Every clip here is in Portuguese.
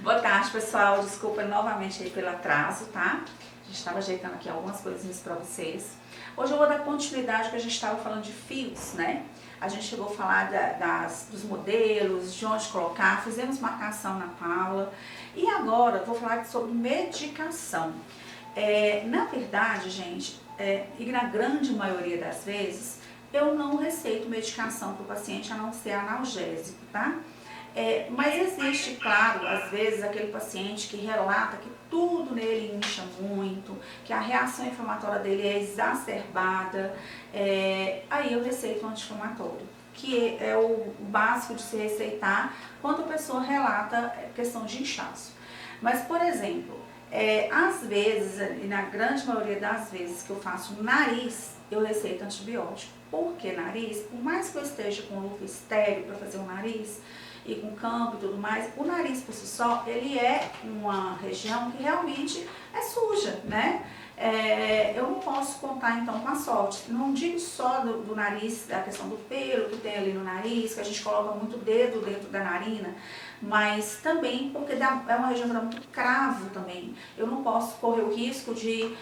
Boa tarde, pessoal. Desculpa novamente aí pelo atraso, tá? A gente estava ajeitando aqui algumas coisinhas para vocês. Hoje eu vou dar continuidade que a gente estava falando de fios, né? A gente chegou a falar dos modelos, de onde colocar, fizemos marcação na Paula. E agora eu vou falar sobre medicação. Na verdade, gente, e na grande maioria das vezes, eu não receito medicação para o paciente a não ser analgésico, tá? Mas existe, claro, às vezes aquele paciente que relata que tudo nele incha muito, que a reação inflamatória dele é exacerbada, aí eu receito um anti-inflamatório, que é o básico de se receitar quando a pessoa relata questão de inchaço. Mas, por exemplo, às vezes, e na grande maioria das vezes que eu faço nariz, eu receito antibiótico. Por que nariz? Por mais que eu esteja com luva estéreo para fazer o nariz, e com campo e tudo mais, o nariz por si só, ele é uma região que realmente é suja, né? Eu não posso contar então com a sorte. Não digo só do nariz, da questão do pelo que tem ali no nariz, que a gente coloca muito dedo dentro da narina, mas também porque é uma região que dá muito cravo também. Eu não posso correr o risco de,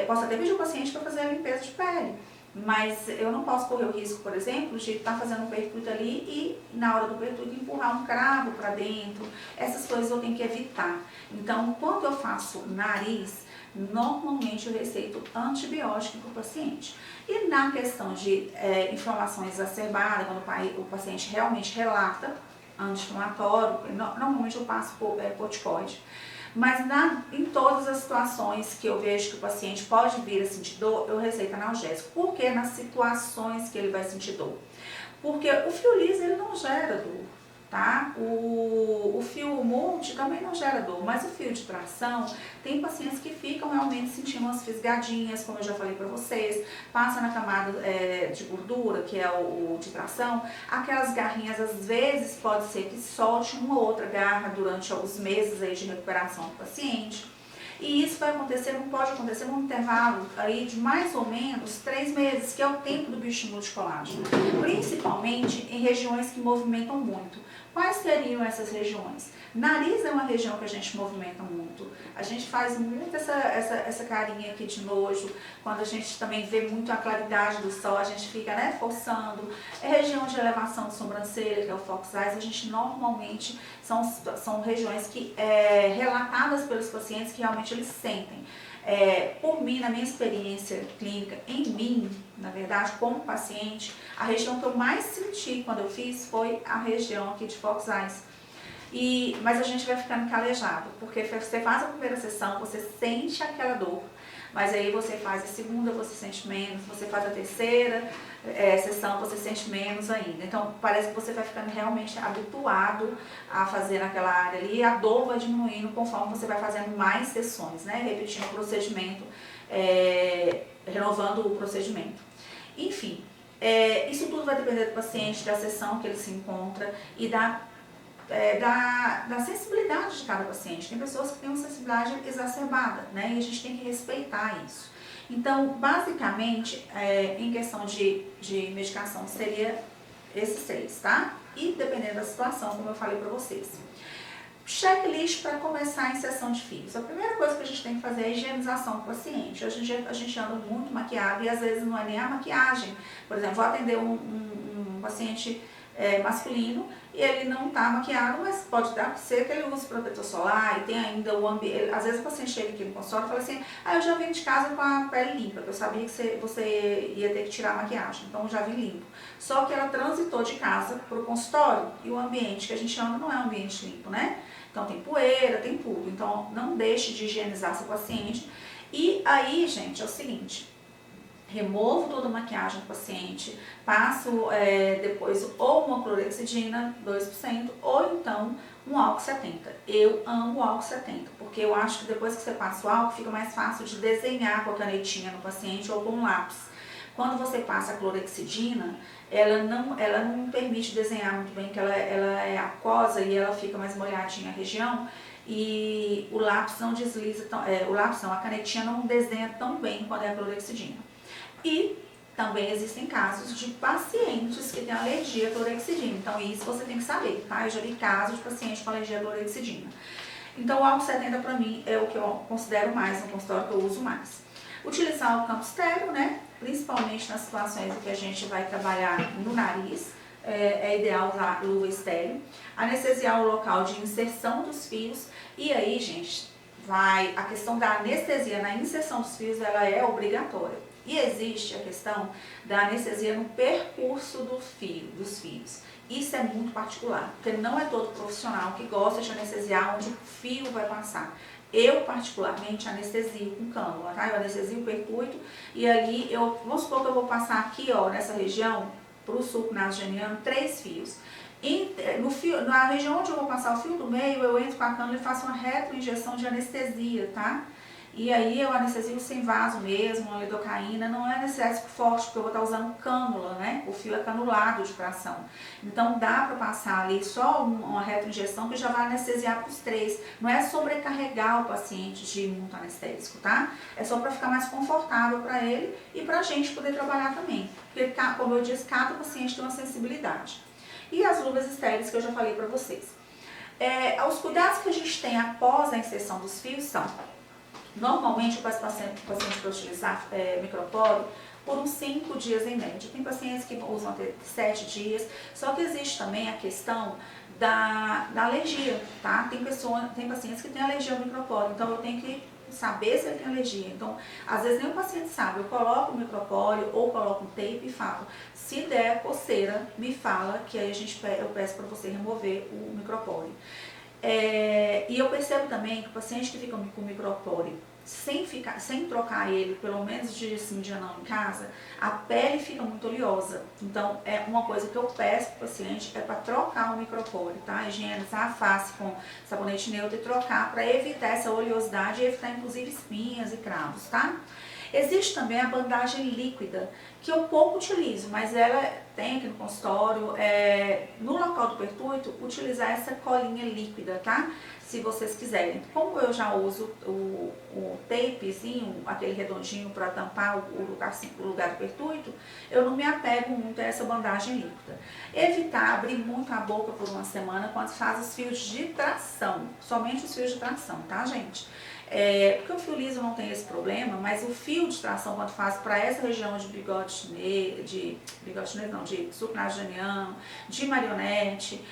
posso até pedir o paciente para fazer a limpeza de pele, mas eu não posso correr o risco, por exemplo, de estar fazendo um percurso ali e na hora do percurso empurrar um cravo para dentro. Essas coisas eu tenho que evitar. Então, quando eu faço nariz, normalmente eu receito antibiótico para o paciente. E na questão de inflamação exacerbada, quando o paciente realmente relata anti-inflamatório, normalmente eu passo corticoide. Mas em todas as situações que eu vejo que o paciente pode vir a sentir dor, eu receito analgésico. Por que nas situações que ele vai sentir dor? Porque o fio liso ele não gera dor, tá? O fio multi também não gera dor, mas o fio de tração, tem pacientes que ficam realmente sentindo umas fisgadinhas, como eu já falei pra vocês, passa na camada de gordura, que é o de tração, aquelas garrinhas às vezes pode ser que solte uma ou outra garra durante alguns meses aí de recuperação do paciente. E isso vai acontecer, não pode acontecer num intervalo aí de mais ou menos 3 meses, que é o tempo do bioestímulo de colágeno, principalmente em regiões que movimentam muito. Quais seriam essas regiões? Nariz é uma região que a gente movimenta muito. A gente faz muito essa carinha aqui de nojo. Quando a gente também vê muito a claridade do sol, a gente fica, né, forçando. Região de elevação de sobrancelha, que é o fox eyes, a gente normalmente são regiões que relatadas pelos pacientes que realmente eles sentem. Por mim, na minha experiência clínica, em mim, na verdade, como paciente, a região que eu mais senti quando eu fiz foi a região aqui de fox eyes. Mas a gente vai ficando calejado, porque você faz a primeira sessão, você sente aquela dor, mas aí você faz a segunda, você sente menos, você faz a terceira sessão, você sente menos ainda. Então parece que você vai ficando realmente habituado a fazer naquela área ali, e a dor vai diminuindo conforme você vai fazendo mais sessões, né? Repetindo o procedimento, renovando o procedimento. Enfim, isso tudo vai depender do paciente, da sessão que ele se encontra e da sensibilidade de cada paciente. Tem pessoas que têm uma sensibilidade exacerbada, né? E a gente tem que respeitar isso. Então, basicamente, em questão de medicação, seria esses 3, tá? E dependendo da situação, como eu falei pra vocês. Checklist para começar em sessão de fios. A primeira coisa que a gente tem que fazer é a higienização do paciente. Hoje em dia a gente anda muito maquiado e às vezes não é nem a maquiagem. Por exemplo, vou atender um paciente masculino e ele não está maquiado, mas pode ser que ele use protetor solar e tem ainda o ambiente. Às vezes o paciente chega aqui no consultório e fala assim: eu já vim de casa com a pele limpa, porque eu sabia que você ia ter que tirar a maquiagem, então eu já vim limpo. Só que ela transitou de casa para o consultório e o ambiente que a gente anda não é um ambiente limpo, né? Então tem poeira, tem tudo. Então não deixe de higienizar seu paciente. E aí, gente, é o seguinte: removo toda a maquiagem do paciente, passo depois ou uma clorexidina 2% ou então um álcool 70. Eu amo o álcool 70, porque eu acho que depois que você passa o álcool fica mais fácil de desenhar com a canetinha no paciente ou com um lápis. Quando você passa a clorexidina, ela não permite desenhar muito bem, porque ela é aquosa e ela fica mais molhadinha a região. E o lápis não desliza, a canetinha não desenha tão bem quando é a clorexidina. E também existem casos de pacientes que têm alergia à clorexidina. Então isso você tem que saber, tá? Eu já vi casos de pacientes com alergia à clorexidina. Então o álcool 70 para mim é o que eu considero mais, no consultório que eu uso mais. Utilizar o campo estéreo, né? Principalmente nas situações em que a gente vai trabalhar no nariz, é ideal usar luva estéreo. Anestesiar o local de inserção dos fios. E aí, gente, a questão da anestesia na inserção dos fios, ela é obrigatória. E existe a questão da anestesia no percurso dos fios. Isso é muito particular, porque não é todo profissional que gosta de anestesiar onde o fio vai passar. Eu, particularmente, anestesio com cânula, tá? Eu anestesio o percurso e ali, vamos supor que eu vou passar aqui, ó, nessa região, pro sulco nasogeniano, 3 fios. Na região onde eu vou passar o fio do meio, eu entro com a cânula e faço uma retroinjeção de anestesia, tá? E aí eu anestesio sem vaso mesmo, uma lidocaína, não é anestésico forte, porque eu vou estar usando cânula, né? O fio é canulado de tração. Então dá para passar ali só uma retroinjeção que já vai anestesiar para os 3. Não é sobrecarregar o paciente de muito anestésico, tá? É só para ficar mais confortável para ele e para a gente poder trabalhar também. Porque, como eu disse, cada paciente tem uma sensibilidade. E as luvas estéreis que eu já falei para vocês. Os cuidados que a gente tem após a inserção dos fios são: normalmente eu peço paciente para utilizar microporo por uns 5 dias em média. Tem pacientes que usam até 7 dias, só que existe também a questão da alergia, tá? Tem pacientes que têm alergia ao microporo, então eu tenho que saber se ele tem alergia. Então, às vezes nem o paciente sabe, eu coloco o micropóreo ou coloco um tape e falo: se der coceira, me fala, que aí eu peço para você remover o micropóreo. E eu percebo também que o paciente que fica com micropóreo sem trocar ele, pelo menos de sim, dia não em casa, a pele fica muito oleosa. Então, uma coisa que eu peço para o paciente é para trocar o micropóreo, tá? Higienizar a face com sabonete neutro e trocar para evitar essa oleosidade e evitar inclusive espinhas e cravos, tá? Existe também a bandagem líquida, que eu pouco utilizo, mas ela tem aqui no consultório, no local do percurso, utilizar essa colinha líquida, tá? Se vocês quiserem. Como eu já uso o tapezinho, aquele redondinho para tampar o lugar do percurso, eu não me apego muito a essa bandagem líquida. Evitar abrir muito a boca por uma semana quando faz os fios de tração, somente os fios de tração, tá, gente? Porque o fio liso não tem esse problema, mas o fio de tração, quando faz para essa região de de sulco nasogeniano, de marionete,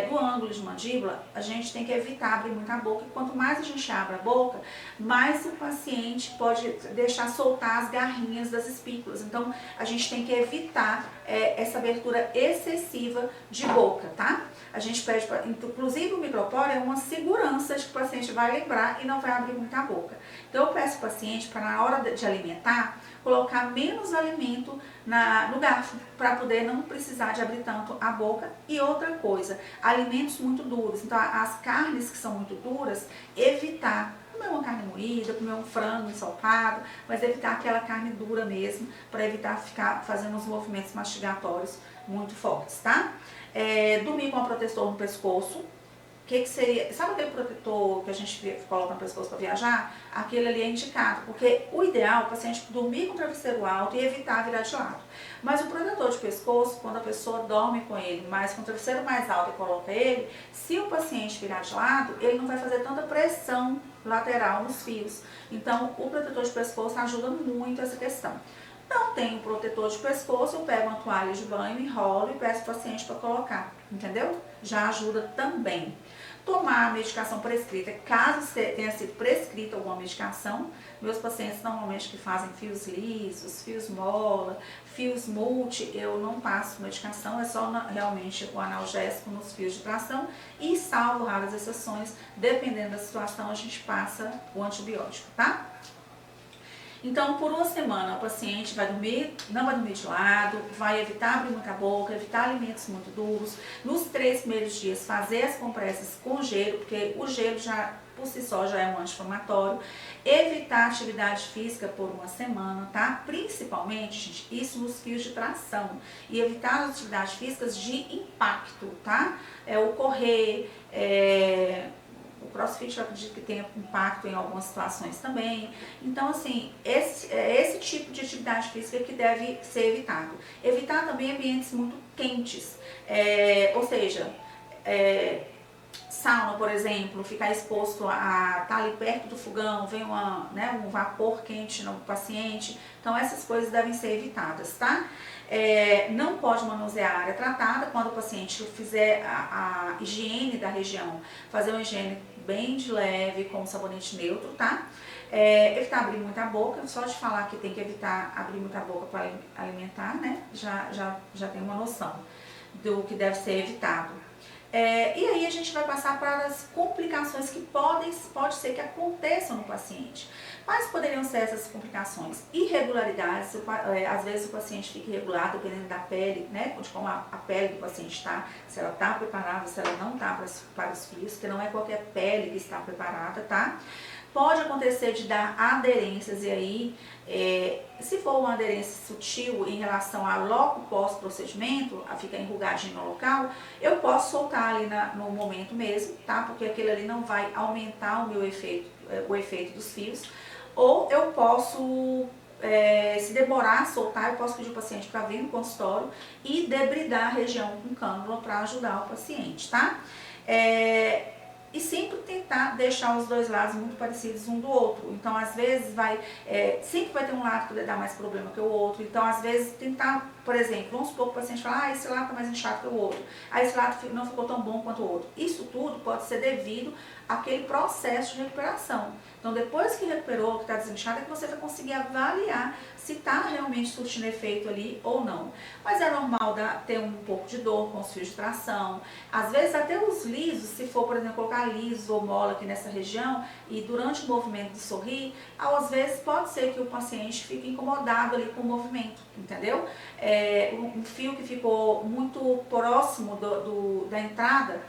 do ângulo de mandíbula, a gente tem que evitar abrir muito a boca. E quanto mais a gente abre a boca, mais o paciente pode deixar soltar as garrinhas das espículas. Então, a gente tem que evitar essa abertura excessiva de boca, tá? A gente pede, inclusive o micropóreo é uma segurança de que o paciente vai lembrar e não vai abrir muita boca. Então eu peço ao paciente para, na hora de alimentar, colocar menos alimento no garfo, para poder não precisar de abrir tanto a boca. E outra coisa, alimentos muito duros, então as carnes que são muito duras, evitar comer uma carne moída, comer um frango ensopado, mas evitar aquela carne dura mesmo, para evitar ficar fazendo os movimentos mastigatórios muito fortes, tá? Dormir com um protetor no pescoço. Que seria, sabe aquele protetor que a gente coloca no pescoço para viajar? Aquele ali é indicado, porque o ideal é o paciente dormir com o travesseiro alto e evitar virar de lado. Mas o protetor de pescoço, quando a pessoa dorme com ele, mas com o travesseiro mais alto e coloca ele, se o paciente virar de lado, ele não vai fazer tanta pressão lateral nos fios. Então, o protetor de pescoço ajuda muito essa questão. Não tenho protetor de pescoço, eu pego uma toalha de banho, enrolo e peço ao paciente para colocar, entendeu? Já ajuda também. Tomar a medicação prescrita, caso tenha sido prescrita alguma medicação, meus pacientes normalmente que fazem fios lisos, fios mola, fios multi, eu não passo medicação, é só realmente o analgésico nos fios de tração e, salvo raras exceções, dependendo da situação, a gente passa o antibiótico, tá? Então, por uma semana, o paciente vai dormir, não vai dormir de lado, vai evitar abrir muita boca, evitar alimentos muito duros. Nos 3 primeiros dias, fazer as compressas com gelo, porque o gelo já, por si só, já é um anti-inflamatório. Evitar atividade física por uma semana, tá? Principalmente, gente, isso nos fios de tração. E evitar as atividades físicas de impacto, tá? O correr, o crossfit eu acredito que tenha impacto em algumas situações também. Então, assim, esse tipo de atividade física que deve ser evitado. Evitar também ambientes muito quentes, ou seja, sauna, por exemplo, ficar exposto a estar ali perto do fogão, vem um vapor quente no paciente. Então essas coisas devem ser evitadas, tá? Não pode manusear a área tratada quando o paciente fizer a higiene da região, fazer uma higiene bem de leve com sabonete neutro, tá? Evitar abrir muita boca, só de falar que tem que evitar abrir muita boca para alimentar, né? Já tem uma noção do que deve ser evitado. E aí a gente vai passar para as complicações que pode ser que aconteçam no paciente. Quais poderiam ser essas complicações? Irregularidades, às vezes o paciente fica irregular, dependendo da pele, né, de como a pele do paciente está, se ela está preparada, se ela não está para os fios, que não é qualquer pele que está preparada, tá? Pode acontecer de dar aderências, e aí, se for uma aderência sutil em relação a logo pós-procedimento, a ficar enrugadinho no local, eu posso soltar ali no momento mesmo, tá? Porque aquele ali não vai aumentar o efeito dos fios. Ou eu posso, se demorar a soltar, eu posso pedir o paciente para vir no consultório e debridar a região com cânula para ajudar o paciente, tá? E sempre tentar deixar os dois lados muito parecidos um do outro. Então, às vezes, sempre vai ter um lado que vai dar mais problema que o outro. Então, às vezes, tentar, por exemplo, vamos supor que o paciente fala, esse lado está mais inchado que o outro. Esse lado não ficou tão bom quanto o outro. Isso tudo pode ser devido àquele processo de recuperação. Então, depois que recuperou, que está desinchado, é que você vai conseguir avaliar se está realmente surtindo efeito ali ou não. Mas é normal ter um pouco de dor com os fios de tração. Às vezes até os lisos, se for, por exemplo, colocar liso ou mola aqui nessa região e durante o movimento de sorrir, às vezes pode ser que o paciente fique incomodado ali com o movimento, entendeu? Um fio que ficou muito próximo da entrada,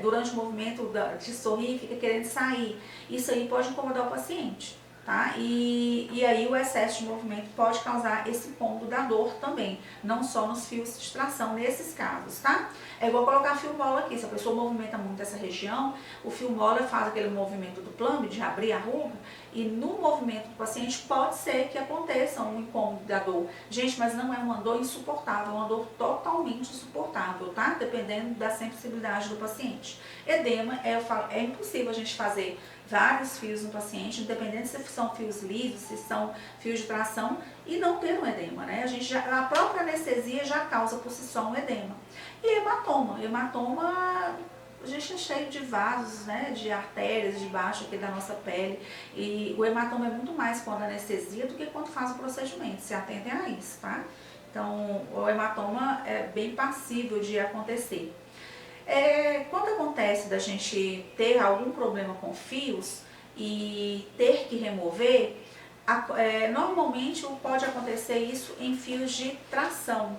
durante o movimento de sorrir, fica querendo sair. Isso aí pode incomodar o paciente, tá? E aí o excesso de movimento pode causar esse incômodo da dor também, não só nos fios de tração nesses casos, tá? É igual colocar fio mola aqui, se a pessoa movimenta muito essa região, o fio mola faz aquele movimento do plumb, de abrir a ruga, e no movimento do paciente pode ser que aconteça um incômodo da dor. Gente, mas não é uma dor insuportável, é uma dor totalmente insuportável, tá? Dependendo da sensibilidade do paciente. Edema, é impossível a gente fazer vários fios no paciente, independente se são fios lisos, se são fios de tração, e não ter um edema, né? A própria anestesia já causa por si só um edema. E hematoma. Hematoma, a gente é cheio de vasos, né, de artérias debaixo aqui da nossa pele, e o hematoma é muito mais quando anestesia do que quando faz o procedimento, se atentem a isso, tá? Então, o hematoma é bem passível de acontecer. Quando acontece da gente ter algum problema com fios e ter que remover, normalmente pode acontecer isso em fios de tração.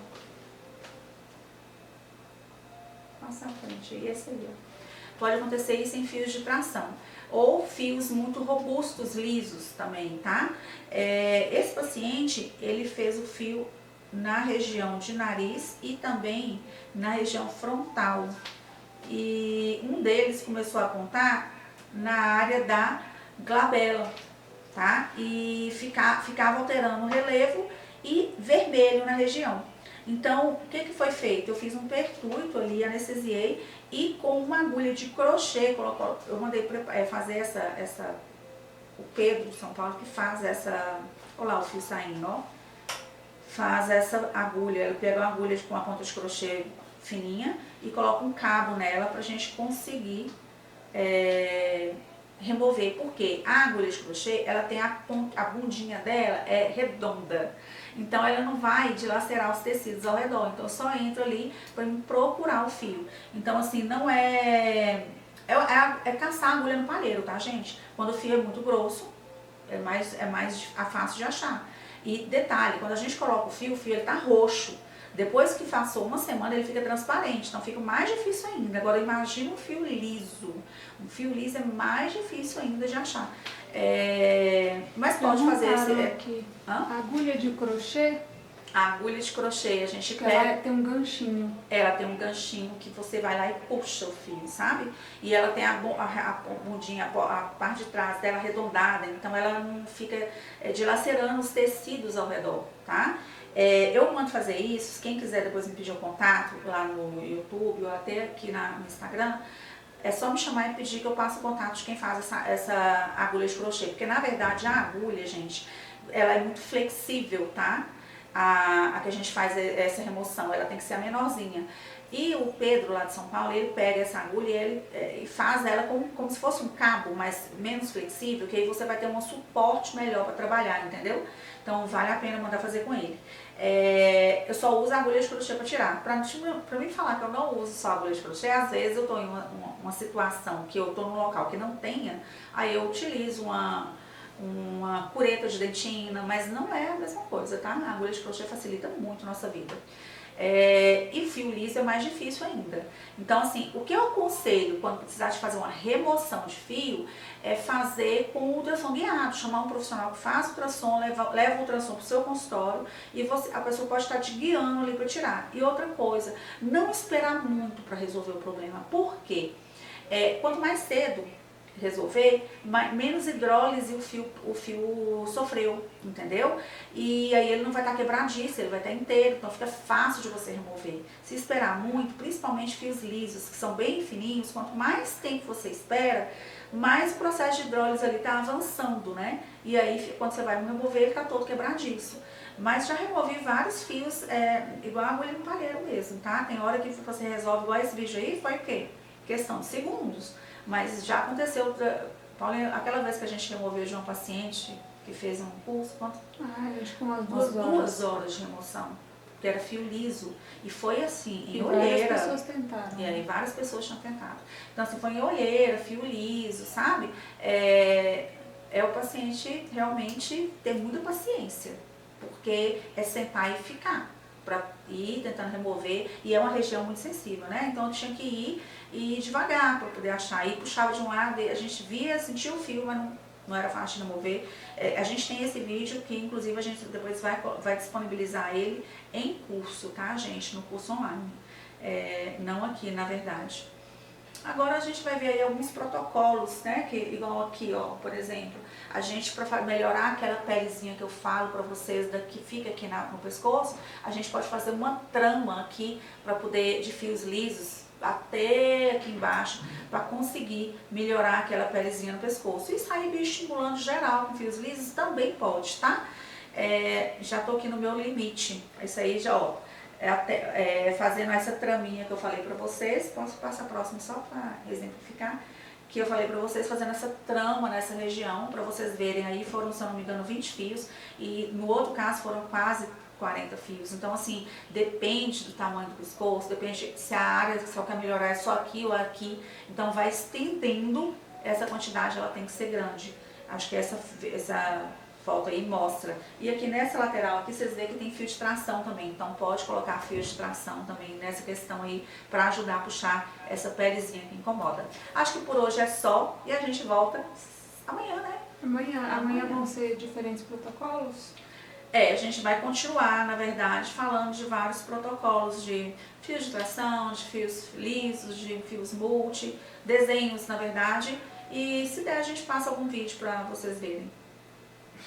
Passa à frente, esse aí, ó. Pode acontecer isso em fios de tração. Ou fios muito robustos, lisos também, tá? Esse paciente, ele fez o fio na região de nariz e também na região frontal. E um deles começou a apontar na área da glabela, tá? E ficava alterando o relevo e vermelho na região. Então, o que foi feito? Eu fiz um pertuito ali, anestesiei, e com uma agulha de crochê, eu mandei fazer o Pedro de São Paulo que faz essa, olha lá o fio saindo, ó, faz essa agulha, ele pega uma agulha com uma ponta de crochê fininha e coloca um cabo nela pra gente conseguir remover, porque a agulha de crochê, ela tem a bundinha dela é redonda, então ela não vai dilacerar os tecidos ao redor, então eu só entro ali para procurar o fio. Então assim, não é caçar a agulha no palheiro, tá, gente? Quando o fio é muito grosso, é mais fácil de achar. E detalhe, quando a gente coloca o fio ele tá roxo. Depois que passou uma semana, ele fica transparente, então fica mais difícil ainda. Agora, imagina um fio liso. Um fio liso é mais difícil ainda de achar. Mas pode fazer esse... aqui. Agulha de crochê? A agulha de crochê, a gente pega... Ela tem um ganchinho. Ela tem um ganchinho que você vai lá e puxa o fio, sabe? E ela tem a bundinha, a parte de trás dela arredondada, então ela não fica dilacerando os tecidos ao redor, tá? Eu mando fazer isso, quem quiser depois me pedir o contato lá no YouTube ou até aqui no Instagram, é só me chamar e pedir que eu passo o contato de quem faz essa agulha de crochê. Porque na verdade a agulha, gente, ela é muito flexível, tá? A que a gente faz essa remoção, ela tem que ser a menorzinha. E o Pedro, lá de São Paulo, ele pega essa agulha e faz ela como se fosse um cabo, mas menos flexível, que aí você vai ter um suporte melhor para trabalhar, entendeu? Então vale a pena mandar fazer com ele. Eu só uso a agulha de crochê para tirar. Pra mim falar que eu não uso só agulha de crochê, às vezes eu tô em uma situação que eu tô num local que não tenha, aí eu utilizo uma cureta de dentina, mas não é a mesma coisa, tá? A agulha de crochê facilita muito a nossa vida. E fio liso é mais difícil ainda. Então, assim, o que eu aconselho quando precisar de fazer uma remoção de fio é fazer com ultrassom guiado, chamar um profissional que faz ultrassom, leva o ultrassom para o seu consultório e a pessoa pode estar te guiando ali para tirar. E outra coisa, não esperar muito para resolver o problema. Por quê? Quanto mais cedo resolver, menos hidrólise o fio sofreu, entendeu? E aí ele não vai estar quebradiço, ele vai estar inteiro, então fica fácil de você remover. Se esperar muito, principalmente fios lisos, que são bem fininhos, quanto mais tempo você espera, mais o processo de hidrólise ali está avançando, né? E aí quando você vai remover, ele está todo quebradiço. Mas já removi vários fios, igual a agulha no palheiro mesmo, tá? Tem hora que você resolve, igual esse vídeo aí, foi o quê? Questão de segundos. Mas já aconteceu, Paulinha, aquela vez que a gente removeu de uma paciente que fez um curso, quanto? Acho que umas duas horas de remoção, porque era fio liso. E foi assim, em e olheira. Várias pessoas tentaram. E aí várias pessoas tinham tentado. Então assim, foi em olheira, fio liso, sabe? O paciente realmente ter muita paciência, porque é sentar e ficar, para ir tentando remover, e é uma região muito sensível, né? Então eu tinha que ir devagar para poder achar. E puxava de um lado, a gente via, sentia o fio, mas não era fácil de remover. A gente tem esse vídeo que inclusive a gente depois vai disponibilizar ele em curso, tá, gente? No curso online. Não aqui, na verdade. Agora a gente vai ver aí alguns protocolos, né? Que, igual aqui, ó, por exemplo, a gente, para melhorar aquela pelezinha que eu falo para vocês, que fica aqui no pescoço, a gente pode fazer uma trama aqui para poder, de fios lisos, até aqui embaixo, para conseguir melhorar aquela pelezinha no pescoço. E sair bioestimulando geral com fios lisos também pode, tá? Já tô aqui no meu limite. Isso aí já, ó. Fazendo essa traminha que eu falei pra vocês, posso passar próximo só para exemplificar, que eu falei pra vocês, fazendo essa trama nessa região, pra vocês verem aí, foram, se eu não me engano, 20 fios, e no outro caso foram quase 40 fios. Então assim, depende do tamanho do pescoço, depende se a área que você quer melhorar é só aqui ou aqui, então vai estendendo, essa quantidade ela tem que ser grande. Acho que essa foto aí mostra. E aqui nessa lateral aqui vocês veem que tem fio de tração também, então pode colocar fio de tração também nessa questão aí para ajudar a puxar essa pelezinha que incomoda. Acho que por hoje é só e a gente volta amanhã, né? Amanhã vão ser diferentes protocolos? A gente vai continuar, na verdade, falando de vários protocolos de fios de tração, de fios lisos, de fios multi, desenhos, na verdade, e se der a gente passa algum vídeo para vocês verem.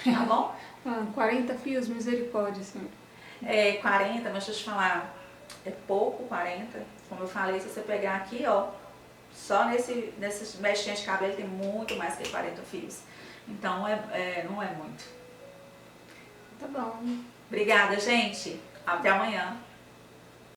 Tá bom? 40 fios, misericórdia, sim. 40, mas deixa eu te falar, é pouco 40. Como eu falei, se você pegar aqui, ó, só nesse mechinha de cabelo tem muito mais que 40 fios. Então, não é muito. Tá bom. Obrigada, gente. Até amanhã.